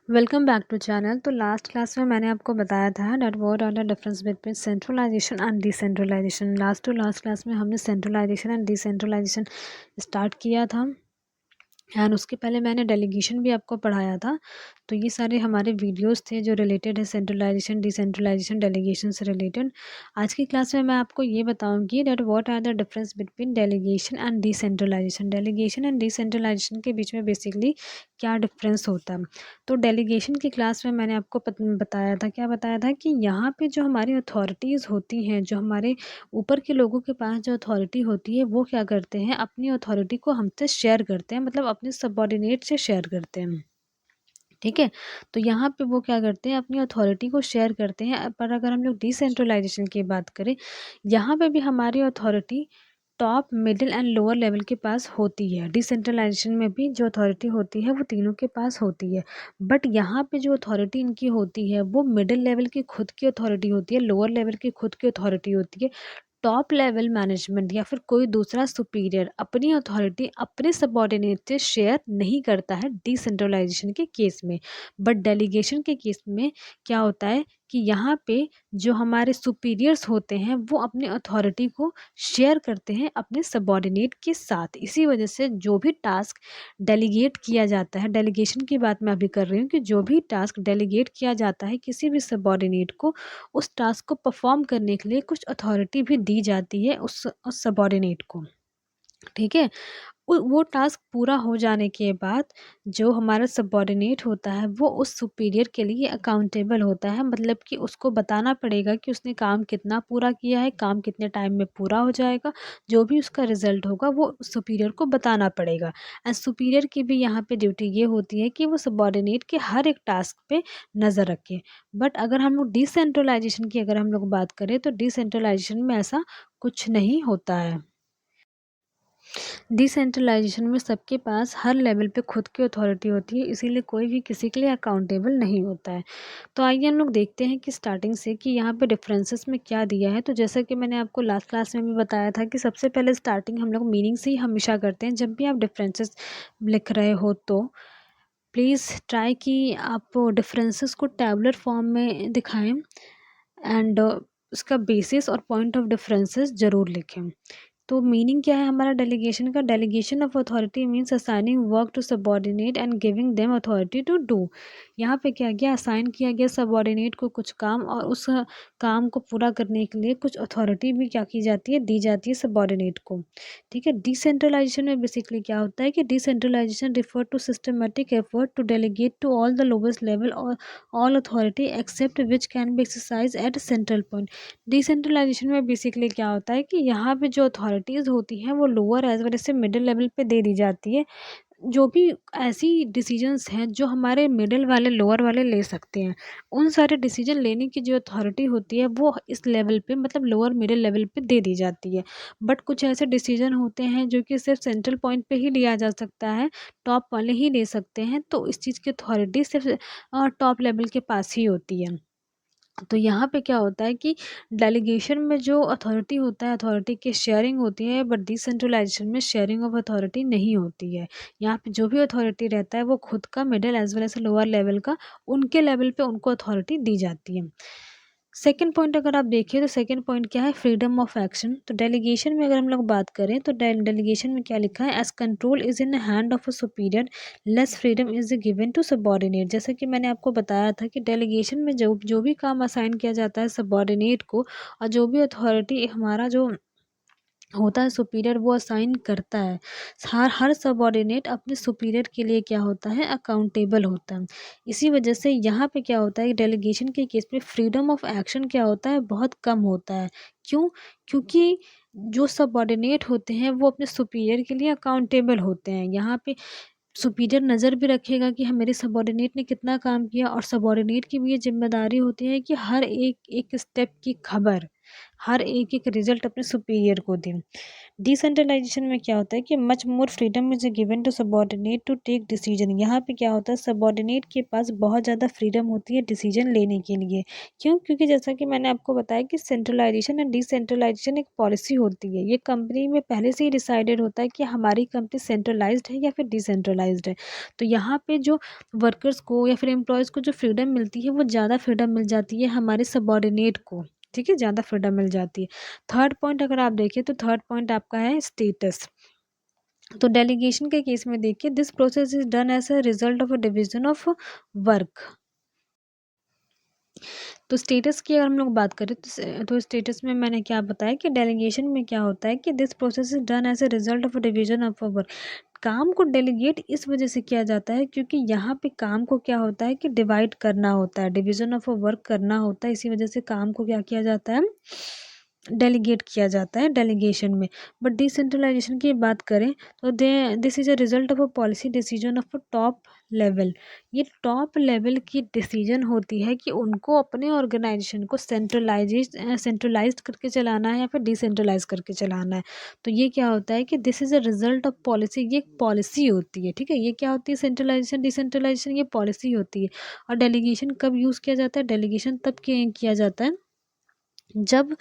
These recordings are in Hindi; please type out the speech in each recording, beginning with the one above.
Welcome back to channel. तो लास्ट क्लास में मैंने आपको बताया था that what are the difference between centralization and decentralization. Last to last class में हमने सेंट्रलाइजेशन एंड डिसेंट्रलाइजेशन स्टार्ट किया था एंड उसके पहले मैंने डेलीगेशन भी आपको पढ़ाया था। तो ये सारे हमारे वीडियोस थे जो रिलेटेड है सेंट्रलाइजेशन, डिसेंट्रलाइजेशन, डेलीगेशन से रिलेटेड। आज की क्लास में मैं आपको ये बताऊंगी that what are the difference between delegation and decentralization. Delegation and decentralization के बीच में बेसिकली क्या डिफरेंस होता है। तो डेलीगेशन की क्लास में मैंने आपको बताया था, क्या बताया था कि यहाँ पे जो हमारी अथॉरिटीज़ होती हैं, जो हमारे ऊपर के लोगों के पास जो अथॉरिटी होती है, वो क्या करते हैं, अपनी अथॉरिटी को हमसे शेयर करते हैं, मतलब अपने सबऑर्डिनेट से शेयर करते हैं। ठीक है। तो यहाँ पे वो क्या करते हैं, अपनी अथॉरिटी को शेयर करते हैं। पर अगर हम लोग डिसेंट्रलाइजेशन की बात करें, यहाँ पे भी हमारी authority top, middle and lower level के पास होती है। डिसेंट्रलाइजेशन में भी जो अथॉरिटी होती है वो तीनों के पास होती है, बट यहाँ पे जो अथॉरिटी इनकी होती है वो मिडिल लेवल की खुद की अथॉरिटी होती है, लोअर लेवल की खुद की अथॉरिटी होती है। टॉप लेवल मैनेजमेंट या फिर कोई दूसरा सुपीरियर अपनी अथॉरिटी अपने सबऑर्डिनेट से शेयर नहीं करता है डिसेंट्रलाइजेशन के केस में। बट डेलीगेशन के केस में क्या होता है कि यहाँ पे जो हमारे सुपीरियर्स होते हैं वो अपनी अथॉरिटी को शेयर करते हैं अपने सबऑर्डिनेट के साथ। इसी वजह से जो भी टास्क डेलीगेट किया जाता है, डेलीगेशन की बात मैं अभी कर रही हूँ, कि जो भी टास्क डेलीगेट किया जाता है किसी भी सबऑर्डिनेट को, उस टास्क को परफॉर्म करने के लिए कुछ अथॉरिटी भी दी जाती है उस सबऑर्डिनेट को। ठीक है। वो टास्क पूरा हो जाने के बाद जो हमारा सबऑर्डिनेट होता है वो उस सुपीरियर के लिए अकाउंटेबल होता है, मतलब कि उसको बताना पड़ेगा कि उसने काम कितना पूरा किया है, काम कितने टाइम में पूरा हो जाएगा। जो भी उसका रिजल्ट होगा वो सुपीरियर को बताना पड़ेगा। एंड सुपीरियर की भी यहाँ पे ड्यूटी ये होती है कि वो सबऑर्डिनेट के हर एक टास्क पे नज़र रखे। बट अगर हम लोग डिसेंट्रलाइजेशन की अगर हम लोग बात करें तो डिसेंट्रलाइजेशन में ऐसा कुछ नहीं होता है। डिसेंट्रलाइजेशन में सबके पास हर लेवल पे खुद की अथॉरिटी होती है, इसीलिए कोई भी किसी के लिए अकाउंटेबल नहीं होता है। तो आइए हम लोग देखते हैं कि स्टार्टिंग से कि यहाँ पे डिफरेंसेस में क्या दिया है। तो जैसा कि मैंने आपको लास्ट क्लास में भी बताया था कि सबसे पहले स्टार्टिंग हम लोग मीनिंग से ही हमेशा करते हैं। जब भी आप डिफरेंसेस लिख रहे हो तो प्लीज़ ट्राई कि आप डिफरेंसेस को टैबुलर फॉर्म में दिखाएं एंड उसका बेसिस और पॉइंट ऑफ डिफरेंसेस ज़रूर लिखें। तो मीनिंग क्या है हमारा डेलीगेशन का? Delegation of authority means assigning work to subordinate and giving them authority to do. यहाँ पे क्या गया, असाइन किया गया सबऑर्डिनेट को कुछ काम, और उस काम को पूरा करने के लिए कुछ अथॉरिटी भी क्या की जाती है, दी जाती है सबऑर्डिनेट को। ठीक है। डिसेंट्रलाइजेशन में बेसिकली क्या होता है कि decentralization refer to systematic effort to delegate to all the lowest level और all authority except which can be exercise at central point. Decentralization में बेसिकली क्या होता है कि यहाँ पे जो अथॉरिटीज़ होती हैं वो लोअर एज वेल से मिडिल लेवल पे दे दी जाती है। जो भी ऐसी डिसीजंस हैं जो हमारे मिडिल वाले, लोअर वाले ले सकते हैं, उन सारे डिसीजन लेने की जो अथॉरिटी होती है वो इस लेवल पे, मतलब लोअर मिडिल लेवल पे दे दी जाती है। बट कुछ ऐसे डिसीजन होते हैं जो कि सिर्फ सेंट्रल पॉइंट पे ही लिया जा सकता है, टॉप वाले ही ले सकते हैं, तो इस चीज़ की अथॉरिटी सिर्फ टॉप लेवल के पास ही होती है। तो यहाँ पे क्या होता है कि डेलीगेशन में जो अथॉरिटी होता है, अथॉरिटी की शेयरिंग होती है, बट डिसेंट्रलाइजेशन में शेयरिंग ऑफ अथॉरिटी नहीं होती है। यहाँ पे जो भी अथॉरिटी रहता है वो खुद का, middle as well as lower level का, उनके लेवल पे उनको अथॉरिटी दी जाती है। सेकंड पॉइंट अगर आप देखिए तो सेकंड पॉइंट क्या है, फ्रीडम ऑफ एक्शन। तो डेलीगेशन में अगर हम लोग बात करें तो डेलीगेशन में क्या लिखा है, as control is in hand of a superior less freedom is given to subordinate. जैसा कि मैंने आपको बताया था कि डेलीगेशन में जो जो भी काम असाइन किया जाता है सबऑर्डिनेट को, और जो भी अथॉरिटी हमारा जो होता है सुपीरियर वो असाइन करता है, हर हर सबऑर्डिनेट अपने सुपीरियर के लिए क्या होता है, अकाउंटेबल होता है। इसी वजह से यहाँ पे क्या होता है, डेलीगेशन के केस में फ्रीडम ऑफ एक्शन क्या होता है, बहुत कम होता है। क्यों? क्योंकि जो सबऑर्डिनेट होते हैं वो अपने सुपीरियर के लिए अकाउंटेबल होते हैं। यहाँ पे सुपीरियर नज़र भी रखेगा कि हाँ, मेरे सबऑर्डिनेट ने कितना काम किया, और सबऑर्डिनेट की भी ये जिम्मेदारी होती है कि हर एक एक स्टेप की खबर, हर एक रिजल्ट अपने सुपीरियर को दें। डिसेंट्रलाइजेशन में क्या होता है कि much more freedom is given to subordinate to take decision. यहाँ पे क्या होता है, सबॉर्डिनेट के पास बहुत ज़्यादा फ्रीडम होती है डिसीजन लेने के लिए। क्यों? क्योंकि जैसा कि मैंने आपको बताया कि सेंट्रलाइजेशन एंड डिसेंट्रलाइजेशन एक पॉलिसी होती है। ये कंपनी में पहले से ही डिसाइडेड होता है कि हमारी कंपनी सेंट्रलाइज्ड है या फिर डिसेंट्रलाइज्ड है। तो यहाँ पे जो वर्कर्स को या फिर एम्प्लॉयज़ को जो फ्रीडम मिलती है वो ज़्यादा फ्रीडम मिल जाती है हमारे सबॉर्डिनेट को। ठीक है, ज़्यादा फ्रीडम मिल जाती है। थर्ड पॉइंट अगर आप देखिए तो थर्ड पॉइंट आपका है स्टेटस। तो डेलीगेशन के केस में देखिए, this process is done as a result of a division of work. तो स्टेटस की अगर हम लोग बात करें तो स्टेटस में मैंने क्या बताया कि डेलीगेशन में क्या होता है कि this process is done as a result of a division of a work. काम को डेलीगेट इस वजह से किया जाता है क्योंकि यहाँ पे काम को क्या होता है कि डिवाइड करना होता है, डिवीजन ऑफ अ वर्क करना होता है। इसी वजह से काम को क्या किया जाता है, डेलीगेट किया जाता है डेलीगेशन में। बट डिसेंट्रलाइजेशन की बात करें तो this is a result of a policy decision of a top level. ये टॉप लेवल की डिसीजन होती है कि उनको अपने ऑर्गेनाइजेशन को सेंट्रलाइज करके चलाना है या फिर डिसेंट्रलाइज करके चलाना है। तो ये क्या होता है कि this is a result of policy. ये एक पॉलिसी होती है। ठीक है, ये क्या होती है, सेंट्रलाइजेशन डिसेंट्रलाइजेशन ये पॉलिसी होती है। और डेलीगेशन कब यूज़ किया जाता है, डेलीगेशन तब किया जाता है जब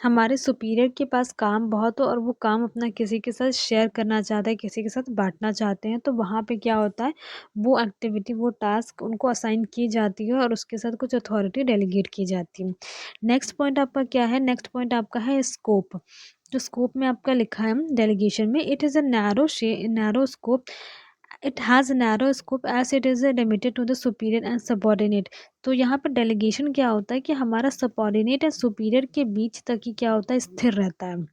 हमारे सुपीरियर के पास काम बहुत हो और वो काम अपना किसी के साथ शेयर करना चाहता है, किसी के साथ बांटना चाहते हैं, तो वहाँ पे क्या होता है, वो एक्टिविटी वो टास्क उनको असाइन की जाती है और उसके साथ कुछ अथॉरिटी डेलीगेट की जाती है। नेक्स्ट पॉइंट आपका क्या है, नेक्स्ट पॉइंट आपका है स्कोप। जो स्कोप में आपका लिखा है डेलीगेशन में, it is a narrow scope, it has narrow scope as it is limited to the superior and subordinate. तो यहाँ पर डेलीगेशन क्या होता है कि हमारा सबॉर्डिनेट एंड सुपीरियर के बीच तक ही क्या होता है, स्थिर रहता है।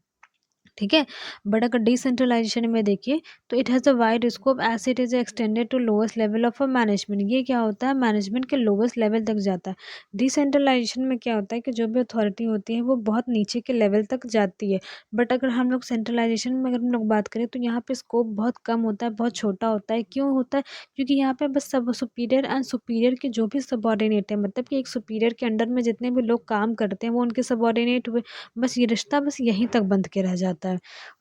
ठीक है, बट अगर डिसेंट्रलाइजेशन में देखिए तो it has a wide scope as it is extended to lowest level of a management. ये क्या होता है, मैनेजमेंट के लोएस्ट लेवल तक जाता है। डिसेंट्रलाइजेशन में क्या होता है कि जो भी अथॉरिटी होती है वो बहुत नीचे के लेवल तक जाती है। बट अगर हम लोग सेंट्रलाइजेशन में अगर हम लोग बात करें तो यहाँ पे स्कोप बहुत कम होता है, बहुत छोटा होता है। क्यों होता है, क्योंकि यहाँ पे बस सब सुपीरियर एंड सुपीरियर के जो भी सबॉर्डिनेट है, मतलब कि एक सुपीरियर के अंडर में जितने भी लोग काम करते हैं वो उनके सबॉर्डिनेट हुए। बस ये रिश्ता बस यहीं तक बंध के रह जाता है।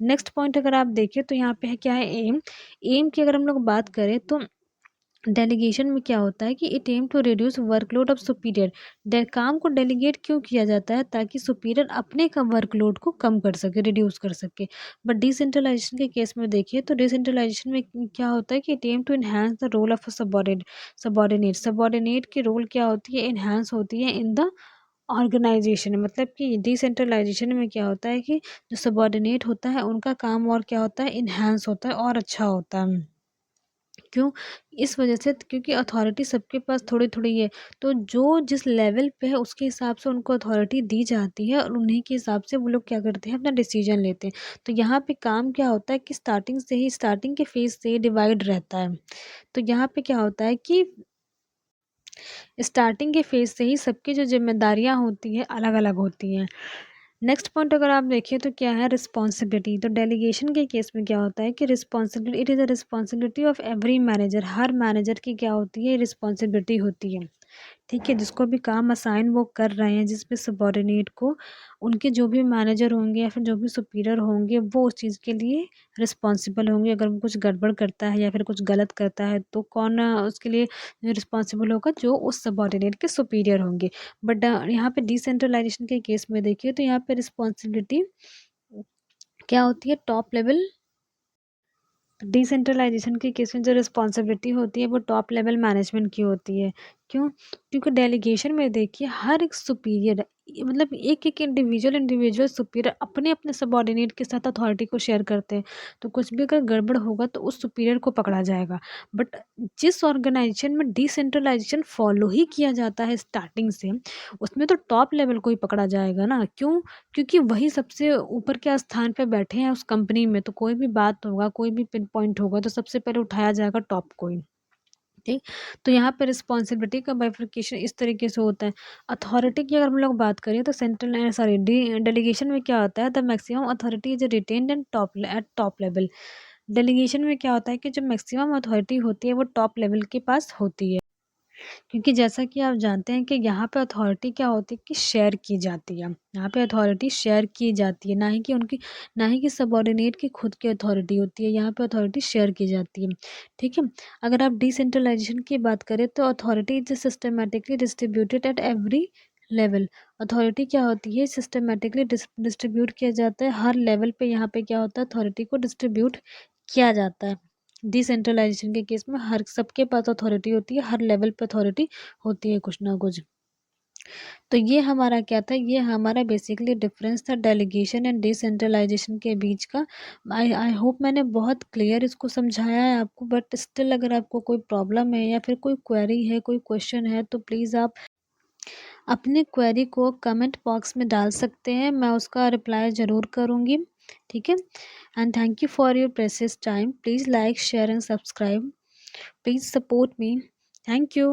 नेक्स्ट पॉइंट अगर आप देखिए तो यहाँ पे है क्या है, एम। एम की अगर हम लोग बात करें तो डेलीगेशन में क्या होता है कि it aim to reduce workload of superior. काम को डेलीगेट क्यों किया जाता है, ताकि सुपीरियर अपने का वर्कलोड को कम कर सके, रिड्यूस कर सके। बट डिसेंट्रलाइजेशन के केस में देखिए तो डिसेंट्रलाइजेशन में क्या होता है कि it aim to enhance the role of subordinate. Subordinate की रोल क्या होती है, इन्हांस होती है इन द ऑर्गेनाइजेशन। मतलब कि डिसेंट्रलाइजेशन में क्या होता है कि जो सबॉर्डिनेट होता है उनका काम और क्या होता है, इन्हांस होता है और अच्छा होता है। क्यों? इस वजह से क्योंकि अथॉरिटी सबके पास थोड़ी-थोड़ी है, तो जो जिस लेवल पे है उसके हिसाब से उनको अथॉरिटी दी जाती है और उन्हीं के हिसाब से वो लोग क्या करते हैं, अपना डिसीजन लेते हैं। तो यहाँ पे काम क्या होता है कि स्टार्टिंग के फेज़ से ही डिवाइड रहता है। तो यहाँ पे क्या होता है कि स्टार्टिंग के फेज़ से ही सबकी जो ज़िम्मेदारियाँ होती हैं, अलग-अलग होती हैं। नेक्स्ट पॉइंट अगर आप देखें तो क्या है, रिस्पॉन्सिबिलिटी। तो डेलीगेशन के केस में क्या होता है कि responsibility, it is a responsibility of every manager. Her manager की क्या होती है, रिस्पॉन्सिबिलिटी होती है। ठीक है, जिसको भी काम असाइन वो कर रहे हैं, जिस पे सबॉर्डिनेट को, उनके जो भी मैनेजर होंगे या फिर जो भी सुपीरियर होंगे वो उस चीज़ के लिए रिस्पॉन्सिबल होंगे। अगर वो कुछ गड़बड़ करता है या फिर कुछ गलत करता है तो कौन उसके लिए रिस्पॉन्सिबल होगा, जो उस सबॉर्डिनेट के सुपीरियर होंगे। बट यहाँ पे डिसेंट्रलाइजेशन के केस में देखिए तो यहाँ पे रिस्पॉन्सिबिलिटी क्या होती है, टॉप लेवल। डिसेंट्रलाइजेशन के केस में जो रिस्पॉन्सिबिलिटी होती है वो टॉप लेवल मैनेजमेंट की होती है। क्यों? क्योंकि डेलीगेशन में देखिए हर एक सुपीरियर, मतलब एक-एक इंडिविजुअल सुपीरियर अपने-अपने सबॉर्डिनेट के साथ अथॉरिटी को शेयर करते हैं। तो कुछ भी अगर गड़बड़ होगा तो उस सुपीरियर को पकड़ा जाएगा। बट जिस ऑर्गेनाइजेशन में डिसेंट्रलाइजेशन फॉलो ही किया जाता है स्टार्टिंग से, उसमें तो टॉप लेवल को ही पकड़ा जाएगा ना। क्यों? क्योंकि वही सबसे ऊपर के स्थान पे बैठे हैं उस कंपनी में, तो कोई भी बात होगा, कोई भी पिन पॉइंट होगा तो सबसे पहले उठाया जाएगा टॉप को ही। ठीक? तो यहाँ पे रिस्पॉन्सिबिलिटी का बाइफरकेशन इस तरीके से होता है। अथॉरिटी की अगर हम लोग बात करें तो डेलीगेशन में क्या होता है, the maximum authority is retained and eight top level. Delegation में क्या होता है कि जो मैक्सिमम अथॉरिटी होती है वो टॉप लेवल के पास होती है। क्योंकि जैसा कि आप जानते हैं कि यहाँ पे अथॉरिटी क्या होती है कि शेयर की जाती है। यहाँ पे अथॉरिटी शेयर की जाती है, ना ही कि सबऑर्डिनेट की खुद की अथॉरिटी होती है। यहाँ पे अथॉरिटी शेयर की जाती है, ठीक है। अगर आप डिसेंट्रलाइजेशन की बात करें तो authority is systematically distributed at every level. Authority क्या होती है, सिस्टमेटिकली डिस्ट्रीब्यूट किया जाता है हर लेवल पे। यहाँ पे क्या होता है, अथॉरिटी को डिस्ट्रीब्यूट किया जाता है। डिसेंट्रलाइजेशन के केस में हर सबके पास अथॉरिटी होती है, हर लेवल पे अथॉरिटी होती है कुछ ना कुछ। तो ये हमारा क्या था, ये हमारा बेसिकली डिफरेंस था डेलीगेशन एंड डिसेंट्रलाइजेशन के बीच का। आई आई होप मैंने बहुत क्लियर इसको समझाया है आपको, बट स्टिल अगर आपको कोई प्रॉब्लम है या फिर कोई क्वेरी है, कोई क्वेश्चन है, तो प्लीज़ आप अपने क्वेरी को कमेंट बॉक्स में डाल सकते हैं, मैं उसका रिप्लाई ज़रूर करूँगी, ठीक है। And thank you for your precious time. Please like share and subscribe, please support me. Thank you.